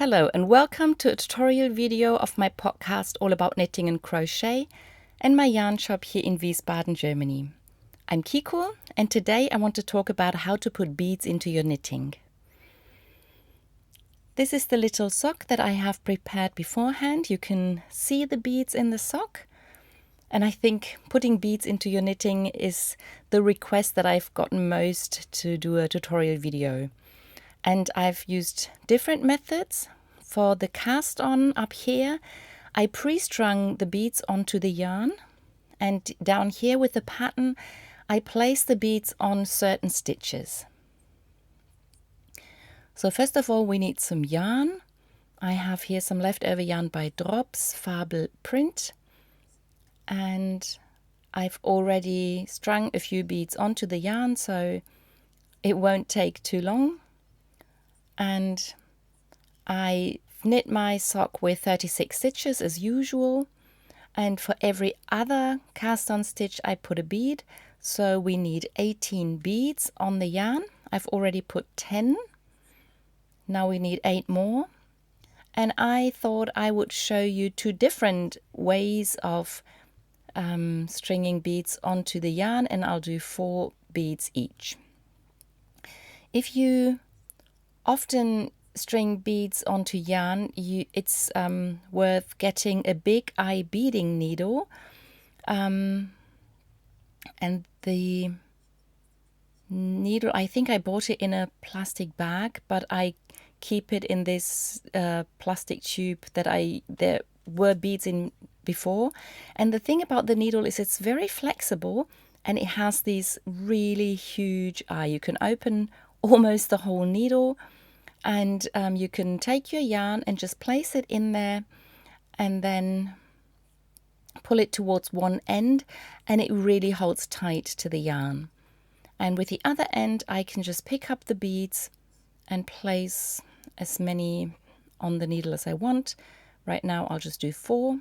Hello and welcome to a tutorial video of my podcast all about knitting and crochet and my yarn shop here in Wiesbaden, Germany. I'm Kiko and today I want to talk about how to put beads into your knitting. This is the little sock that I have prepared beforehand. You can see the beads in the sock. And I think putting beads into your knitting is the request that I've gotten most to do a tutorial video. And I've used different methods. For the cast on up here, I pre-strung the beads onto the yarn. And down here with the pattern, I place the beads on certain stitches. So first of all, we need some yarn. I have here some leftover yarn by Drops Fabel Print. And I've already strung a few beads onto the yarn, so it won't take too long. And I knit my sock with 36 stitches as usual. And for every other cast on stitch, I put a bead. So we need 18 beads on the yarn. I've already put 10. Now we need 8 more. And I thought I would show you 2 different ways of stringing beads onto the yarn, and I'll do 4 beads each. If you often string beads onto yarn, it's worth getting a big eye beading needle, and the needle, I think I bought it in a plastic bag, but I keep it in this plastic tube that there were beads in before. And the thing about the needle is it's very flexible and it has these really huge eye. You can open almost the whole needle, and you can take your yarn and just place it in there and then pull it towards one end, and it really holds tight to the yarn. And with the other end, I can just pick up the beads and place as many on the needle as I want. Right now I'll just do 4.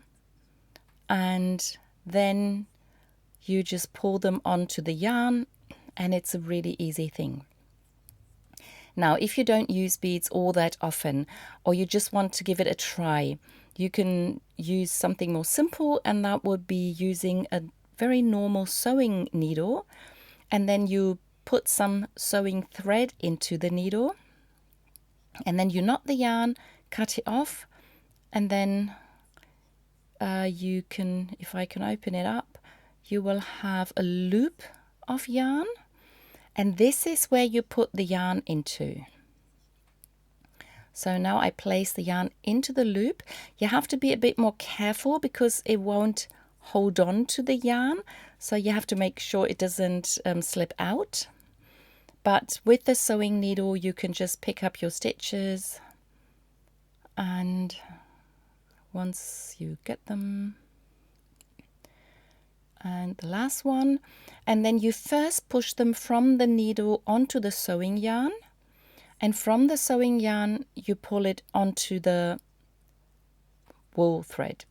And then you just pull them onto the yarn, and it's a really easy thing. Now, if you don't use beads all that often, or you just want to give it a try, you can use something more simple, and that would be using a very normal sewing needle. And then you put some sewing thread into the needle, and then you knot the yarn, cut it off, and then you can, if I can open it up, you will have a loop of yarn. And this is where you put the yarn into. So now I place the yarn into the loop. You have to be a bit more careful because it won't hold on to the yarn. So you have to make sure it doesn't slip out. But with the sewing needle, you can just pick up your stitches. And once you get them, and the last one, and then you first push them from the needle onto the sewing yarn, and from the sewing yarn you pull it onto the wool thread.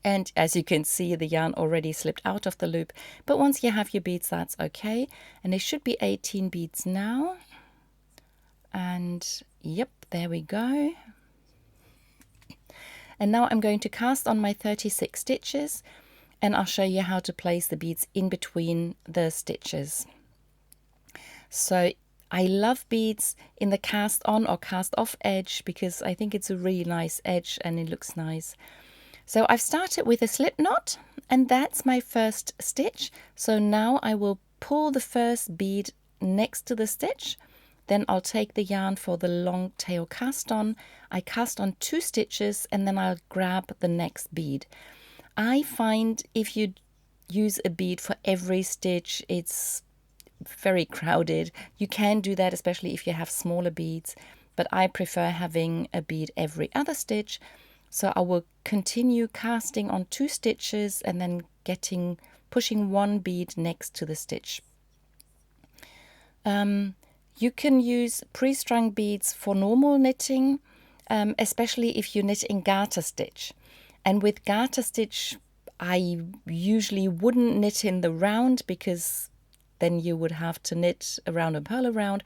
And as you can see, the yarn already slipped out of the loop, but once you have your beads, that's okay. And it should be 18 beads now. And yep, there we go. And now I'm going to cast on my 36 stitches, and I'll show you how to place the beads in between the stitches. So I love beads in the cast on or cast off edge because I think it's a really nice edge and it looks nice. So I've started with a slip knot, and that's my first stitch. So now I will pull the first bead next to the stitch. Then I'll take the yarn for the long tail cast on. I cast on 2 stitches and then I'll grab the next bead. I find if you use a bead for every stitch, it's very crowded. You can do that, especially if you have smaller beads, but I prefer having a bead every other stitch. So I will continue casting on 2 stitches and then pushing 1 bead next to the stitch. You can use pre-strung beads for normal knitting, especially if you knit in garter stitch. And with garter stitch, I usually wouldn't knit in the round because then you would have to knit around and purl around.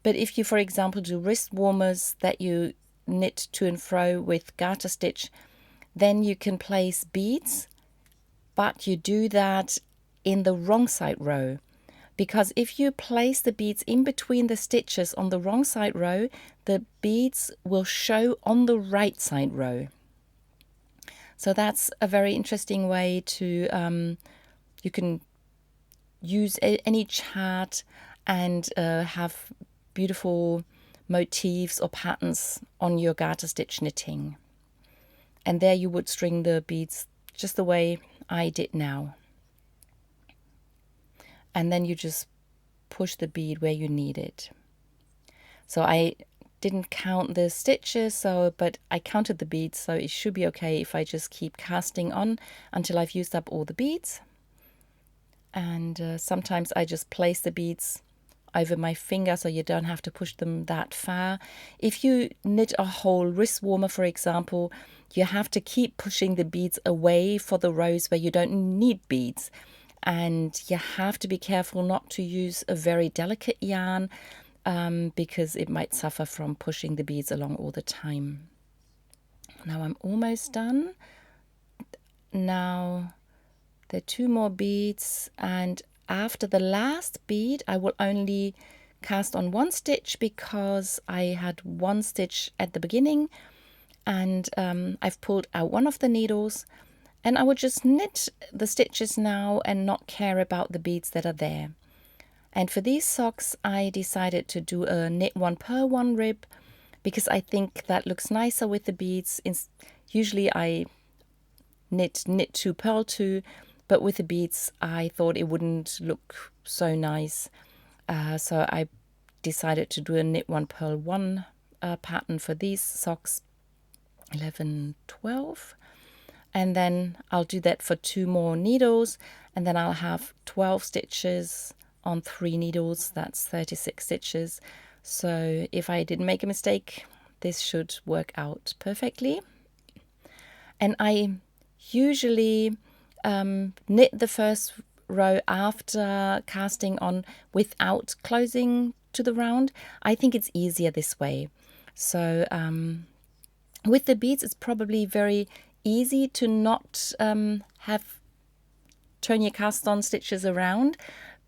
But if you, for example, do wrist warmers that you knit to and fro with garter stitch, then you can place beads, but you do that in the wrong side row. Because if you place the beads in between the stitches on the wrong side row, the beads will show on the right side row. So that's a very interesting way to, you can use any chart and have beautiful motifs or patterns on your garter stitch knitting. And there you would string the beads just the way I did now. And then you just push the bead where you need it. So I didn't count the stitches, but I counted the beads, so it should be okay if I just keep casting on until I've used up all the beads. And sometimes I just place the beads over my finger so you don't have to push them that far. If you knit a whole wrist warmer, for example, you have to keep pushing the beads away for the rows where you don't need beads. And you have to be careful not to use a very delicate yarn because it might suffer from pushing the beads along all the time. Now I'm almost done. Now there are 2 more beads, and after the last bead I will only cast on 1 stitch because I had 1 stitch at the beginning, and I've pulled out one of the needles. And I would just knit the stitches now and not care about the beads that are there. And for these socks, I decided to do a knit 1 purl 1 rib because I think that looks nicer with the beads. Usually I knit 2 purl 2, but with the beads I thought it wouldn't look so nice. So I decided to do a knit 1 purl 1 pattern for these socks, 11, 12. And then I'll do that for 2 more needles, and then I'll have 12 stitches on 3 needles. That's 36 stitches. So if I didn't make a mistake, this should work out perfectly. And I usually knit the first row after casting on without closing to the round. I think it's easier this way. So with the beads, it's probably very easy to not turn your cast on stitches around,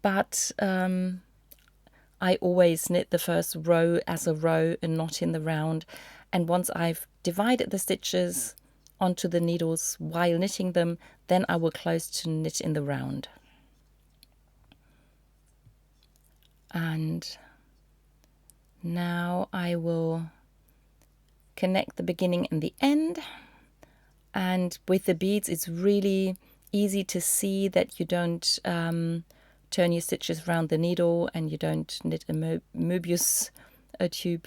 but I always knit the first row as a row and not in the round. And once I've divided the stitches onto the needles while knitting them, then I will close to knit in the round. And now I will connect the beginning and the end. And with the beads, it's really easy to see that you don't turn your stitches around the needle and you don't knit a Möbius tube.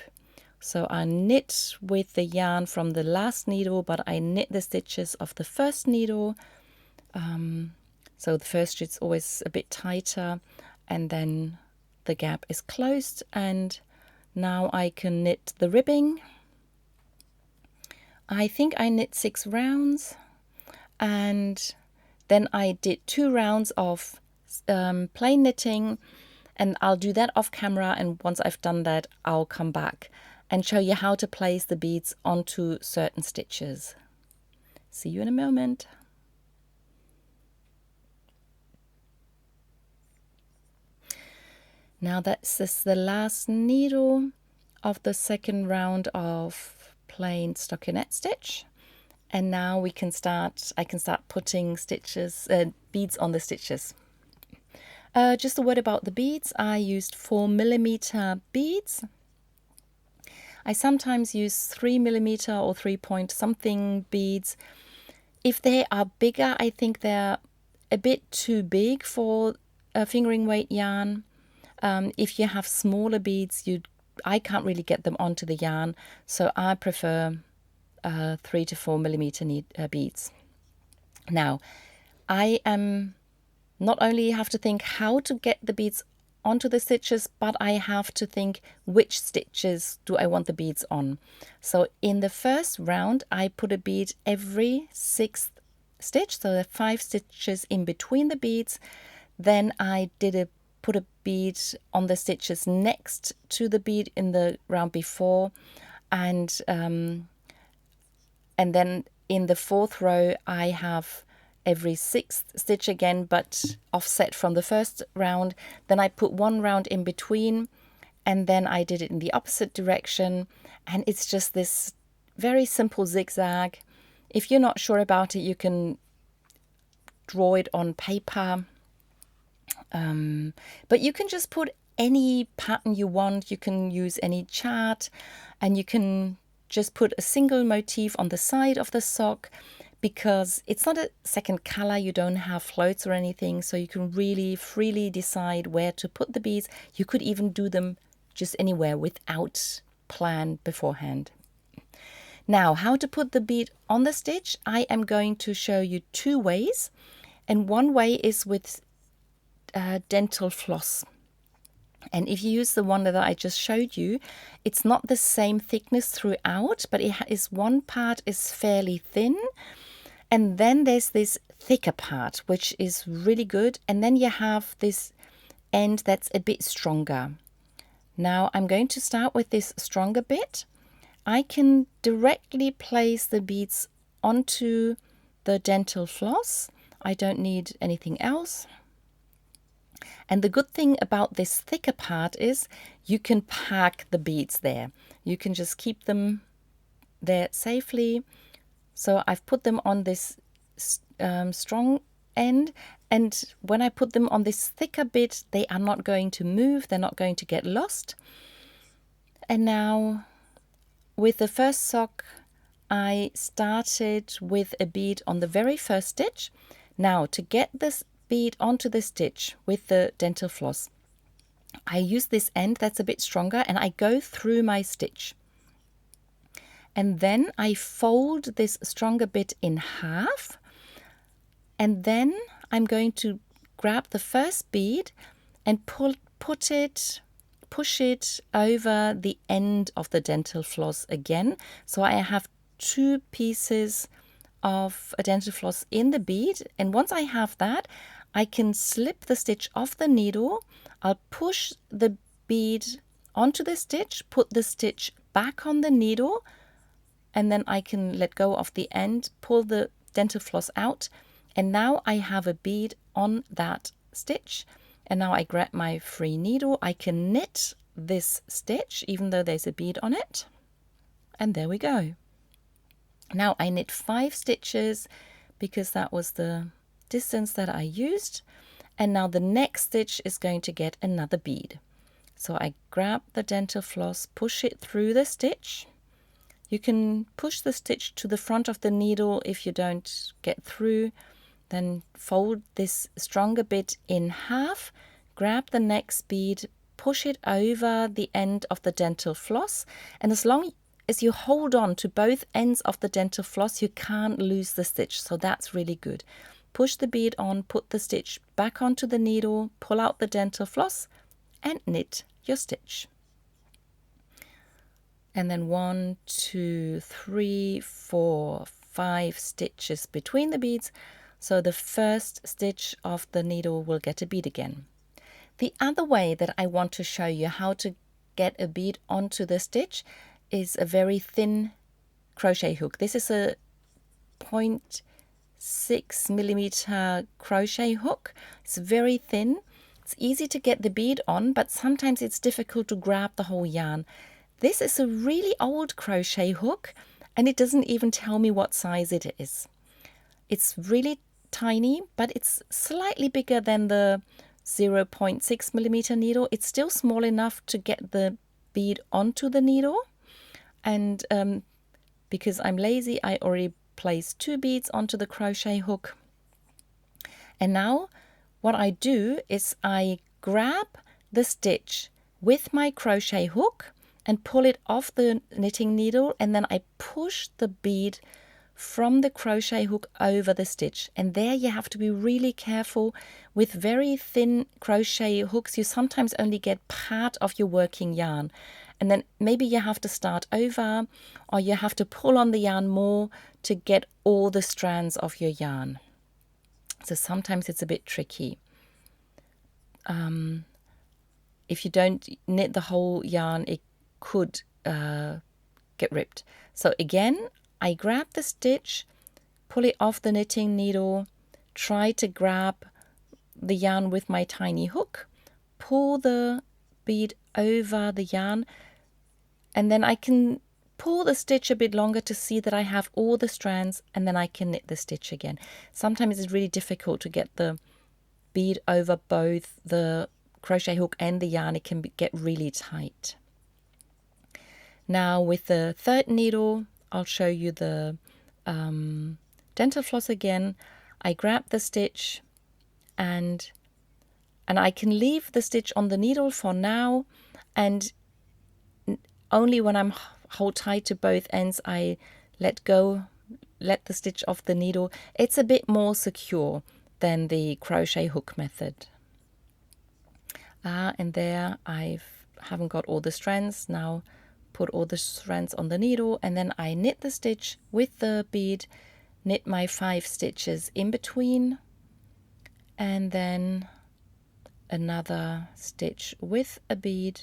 So I knit with the yarn from the last needle, but I knit the stitches of the first needle. So the first stitch is always a bit tighter, and then the gap is closed. And now I can knit the ribbing. I think I knit 6 rounds, and then I did 2 rounds of plain knitting, and I'll do that off camera, and once I've done that I'll come back and show you how to place the beads onto certain stitches. See you in a moment. Now that's the last needle of the second round of plain stockinette stitch, and now I can start putting beads on the stitches. Just a word about the beads. I used 4mm beads. I sometimes use 3mm or 3 point something beads. If they are bigger, I think they're a bit too big for a fingering weight yarn. If you have smaller beads, I can't really get them onto the yarn, so I prefer 3 to 4mm beads. Now, I am not only have to think how to get the beads onto the stitches, but I have to think which stitches do I want the beads on. So in the first round, I put a bead every 6th stitch, so there are 5 stitches in between the beads. Then I put a bead on the stitches next to the bead in the round before, And then in the fourth row, I have every sixth stitch again, but offset from the first round. Then I put one round in between, and then I did it in the opposite direction. And it's just this very simple zigzag. If you're not sure about it, you can draw it on paper. But you can just put any pattern you want. You can use any chart, and you can just put a single motif on the side of the sock, because it's not a second color. You don't have floats or anything, so you can really freely decide where to put the beads. You could even do them just anywhere without plan beforehand. Now, how to put the bead on the stitch, I am going to show you two ways. And one way is with dental floss. And if you use the one that I just showed you, it's not the same thickness throughout, but it is one part is fairly thin. And then there's this thicker part, which is really good. And then you have this end that's a bit stronger. Now I'm going to start with this stronger bit. I can directly place the beads onto the dental floss. I don't need anything else. And the good thing about this thicker part is you can pack the beads there. You can just keep them there safely. So I've put them on this strong end, and when I put them on this thicker bit, they are not going to move, they're not going to get lost. And now with the first sock, I started with a bead on the very first stitch. Now to get this bead onto the stitch with the dental floss, I use this end that's a bit stronger, and I go through my stitch. And then I fold this stronger bit in half, and then I'm going to grab the first bead and push it over the end of the dental floss again. So I have two pieces of a dental floss in the bead, and once I have that, I can slip the stitch off the needle. I'll push the bead onto the stitch, put the stitch back on the needle, and then I can let go of the end, pull the dental floss out, and now I have a bead on that stitch. And now I grab my free needle. I can knit this stitch even though there's a bead on it, and there we go. Now I knit 5 stitches because that was the distance that I used, and now the next stitch is going to get another bead. So I grab the dental floss, push it through the stitch. You can push the stitch to the front of the needle if you don't get through. Then fold this stronger bit in half, grab the next bead, push it over the end of the dental floss, and as long as you hold on to both ends of the dental floss, you can't lose the stitch, so that's really good. Push the bead on, put the stitch back onto the needle, pull out the dental floss, and knit your stitch. And then 1, 2, 3, 4, 5 stitches between the beads. So the first stitch of the needle will get a bead again. The other way that I want to show you how to get a bead onto the stitch is a very thin crochet hook. This is a 0.6 millimeter crochet hook. It's very thin. It's easy to get the bead on, but sometimes it's difficult to grab the whole yarn. This is a really old crochet hook, and it doesn't even tell me what size it is. It's really tiny, but it's slightly bigger than the 0.6 millimeter needle. It's still small enough to get the bead onto the needle. And because I'm lazy, I already placed 2 beads onto the crochet hook. And now what I do is I grab the stitch with my crochet hook and pull it off the knitting needle, and then I push the bead from the crochet hook over the stitch. And there you have to be really careful. With very thin crochet hooks, you sometimes only get part of your working yarn, and then maybe you have to start over, or you have to pull on the yarn more to get all the strands of your yarn. So sometimes it's a bit tricky. If you don't knit the whole yarn, it could get ripped. So again, I grab the stitch, pull it off the knitting needle, try to grab the yarn with my tiny hook, pull the bead over the yarn, and then I can pull the stitch a bit longer to see that I have all the strands, and then I can knit the stitch again. Sometimes it's really difficult to get the bead over both the crochet hook and the yarn. It can get really tight. Now with the third needle, I'll show you the dental floss again. I grab the stitch and I can leave the stitch on the needle for now, and only when I'm hold tight to both ends I let the stitch off the needle. It's a bit more secure than the crochet hook method. And there I haven't got all the strands. Now put all the strands on the needle, and then I knit the stitch with the bead, knit my 5 stitches in between, and then another stitch with a bead.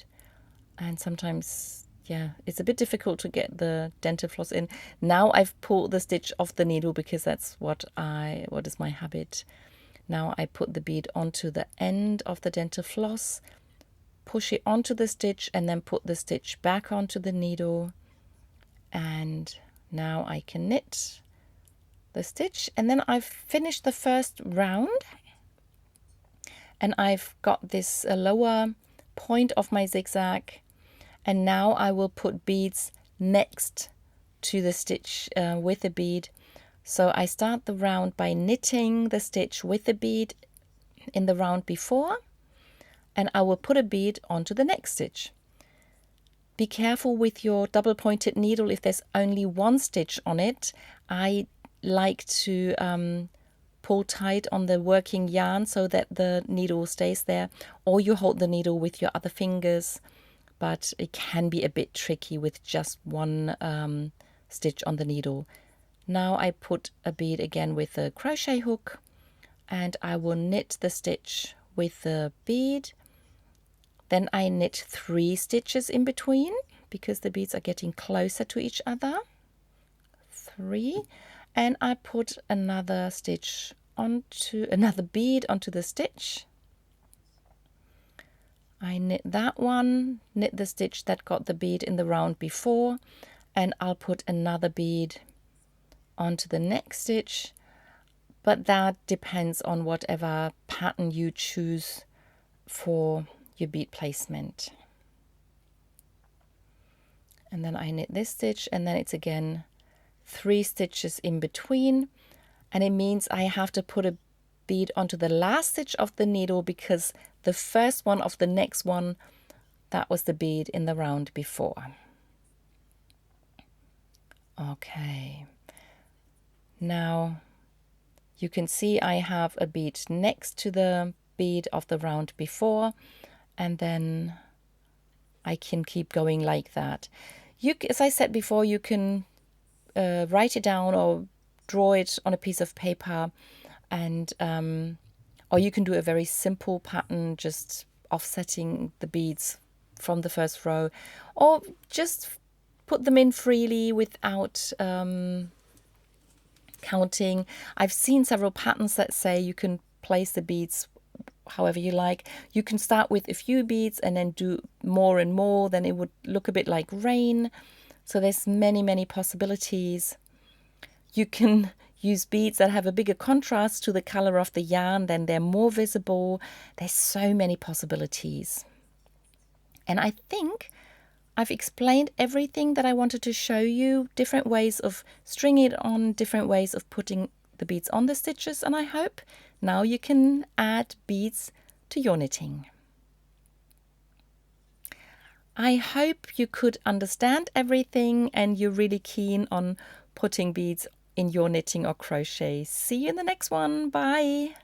And sometimes, yeah, it's a bit difficult to get the dental floss in. Now I've pulled the stitch off the needle because that's what is my habit. Now I put the bead onto the end of the dental floss, push it onto the stitch, and then put the stitch back onto the needle. And now I can knit the stitch, and then I've finished the first round, and I've got this lower point of my zigzag, and now I will put beads next to the stitch with the bead. So I start the round by knitting the stitch with the bead in the round before, and I will put a bead onto the next stitch. Be careful with your double pointed needle if there's only one stitch on it. I like to pull tight on the working yarn so that the needle stays there, or you hold the needle with your other fingers, but it can be a bit tricky with just one stitch on the needle. Now I put a bead again with a crochet hook, and I will knit the stitch with the bead. Then I knit 3 stitches in between because the beads are getting closer to each other. 3, and I put another bead onto the stitch. I knit that one, knit the stitch that got the bead in the round before, and I'll put another bead onto the next stitch, but that depends on whatever pattern you choose for your bead placement. And then I knit this stitch, and then it's again 3 stitches in between, and it means I have to put a bead onto the last stitch of the needle because the first one of the next one, that was the bead in the round before. Okay, now you can see I have a bead next to the bead of the round before, and then I can keep going like that. As I said before, you can write it down or draw it on a piece of paper, and or you can do a very simple pattern, just offsetting the beads from the first row, or just put them in freely without counting. I've seen several patterns that say you can place the beads however you like. You can start with a few beads and then do more and more, then it would look a bit like rain. So there's many possibilities. You can use beads that have a bigger contrast to the color of the yarn, then they're more visible. There's so many possibilities. And I think I've explained everything that I wanted to show you, different ways of stringing it on, different ways of putting the beads on the stitches, and I hope now you can add beads to your knitting. I hope you could understand everything and you're really keen on putting beads in your knitting or crochet. See you in the next one. Bye!